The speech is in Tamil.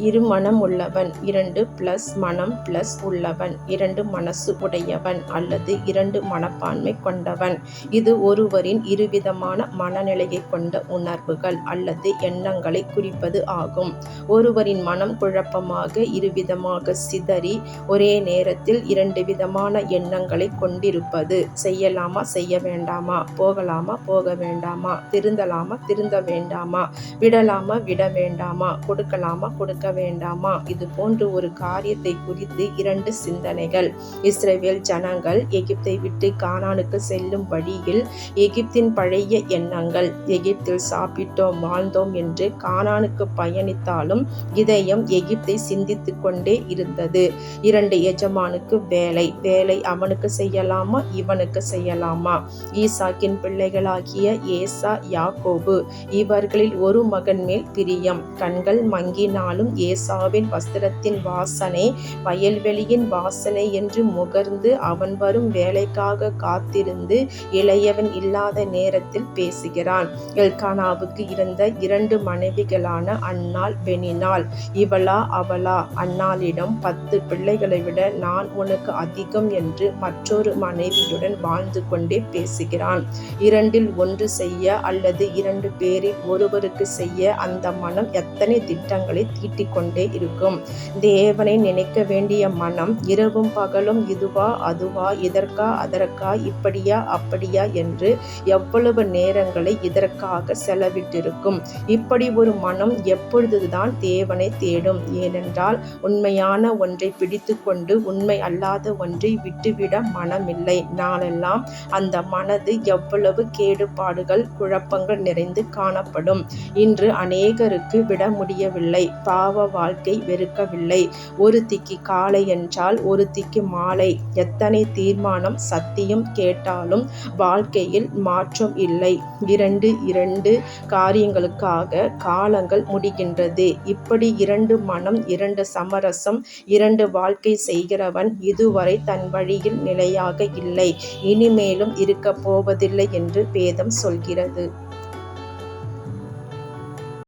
இருமனம் உள்ளவன், 2 + மனம் + உள்ளவன், 2 மனசு உடையவன் அல்லது 2 மனப்பான்மை கொண்டவன். இது ஒருவரின் இருவிதமான மனநிலையைக் கொண்ட உணர்வுகள் அல்லது எண்ணங்களை குறிப்பது ஆகும். ஒருவரின் மனம் குழப்பமாக இருவிதமாக சிதறி ஒரே நேரத்தில் 2 விதமான எண்ணங்களை கொண்டிருப்பது. செய்யலாமா செய்ய வேண்டாமா, போகலாமா போக வேண்டாமா, திருந்தலாமா திருந்த வேண்டாமா, விடலாமா விட வேண்டாமா, கொடுக்கலாமா கொடுக்க வேண்டாமா, இது போன்ற ஒரு காரியத்தை குறித்து 2 சிந்தனைகள். இஸ்ரவேல் ஜனங்கள் எகிப்தை விட்டு கானானுக்கு செல்லும் வழியில் எகிப்தின் பழைய எண்ணங்கள், எகிப்தில் சாப்பிட்டோம் வாழ்ந்தோம் என்று கானானுக்கு பயணித்தாலும் இதயம் எகிப்தை சிந்தித்து கொண்டே இருந்தது. 2 எஜமானுக்கு வேலை, வேலை அவனுக்கு செய்யலாமா இவனுக்கு செய்யலாமா. ஈசாக்கின் பிள்ளைகளாகிய ஏசா யாக்கோபு, இவர்களில் ஒரு மகன் மேல் பிரியம். கண்கள் மங்கினாலும் ஏசாவின் வஸ்திரத்தின் வாசனை வயல்வெளியின் வாசனை என்று முகர்ந்து அவன் வரும் வேலைக்காக காத்திருந்து இளையவன் இல்லாத நேரத்தில் பேசுகிறான். எல்கானாவுக்கு இருந்த 2 மனைவிகளான அன்னாள் பெனினாள். இவளா அவளா? அன்னாளிடம் 10 பிள்ளைகளை விட நான் உனக்கு அதிகம் என்று மற்றொரு மனைவியுடன் வாழ்ந்து கொண்டே பேசுகிறான். 2இல் 1 செய்ய அல்லது 2 பேரில் ஒருவருக்கு செய்ய அந்த மனம் எத்தனை திட்டங்களை தீட்டிக் கொண்டே இருக்கும். தேவனை நினைக்க வேண்டிய மனம் இரவும் பகலும் இதுவா அதுவா, இதற்கா அதற்கா, இப்படியா அப்படியா என்று எவ்வளவு நேரங்களை இதற்காக செலவிட்டிருக்கும். இப்படி ஒரு மனம் எப்பொழுதுதான் தேவனை தேடும்? ஏனென்றால் உண்மையான ஒன்றை பிடித்து கொண்டு உண்மை அல்லாத ஒன்றை விட்டுவிட மனமில்லை. நாளெல்லாம் அந்த மனது எவ்வளவு கேடுபாடுகள் குழப்பங்கள் நிறைந்து காணப்படும். இன்று அநேகருக்கு விட முடியவில்லை. பாவ வாழ்க்கை வெறுக்கவில்லை. ஒருத்திக்கு காலை என்றால் ஒருத்திக்கு மாலை. எத்தனை தீர்மானம் சத்தியம் கேட்டாலும் வாழ்க்கையில் மாற்றம் இல்லை. 2 காரியங்களுக்காக காலங்கள் முடிகின்றது. இப்படி 2 மனம், 2 சமரசம், 2 வாழ்க்கை செய்கிறவன் இதுவரை தன் வழியில் நிலையாக இல்லை, இனிமேலும் இருக்க போவதில்லை என்று வேதம் சொல்கிறது.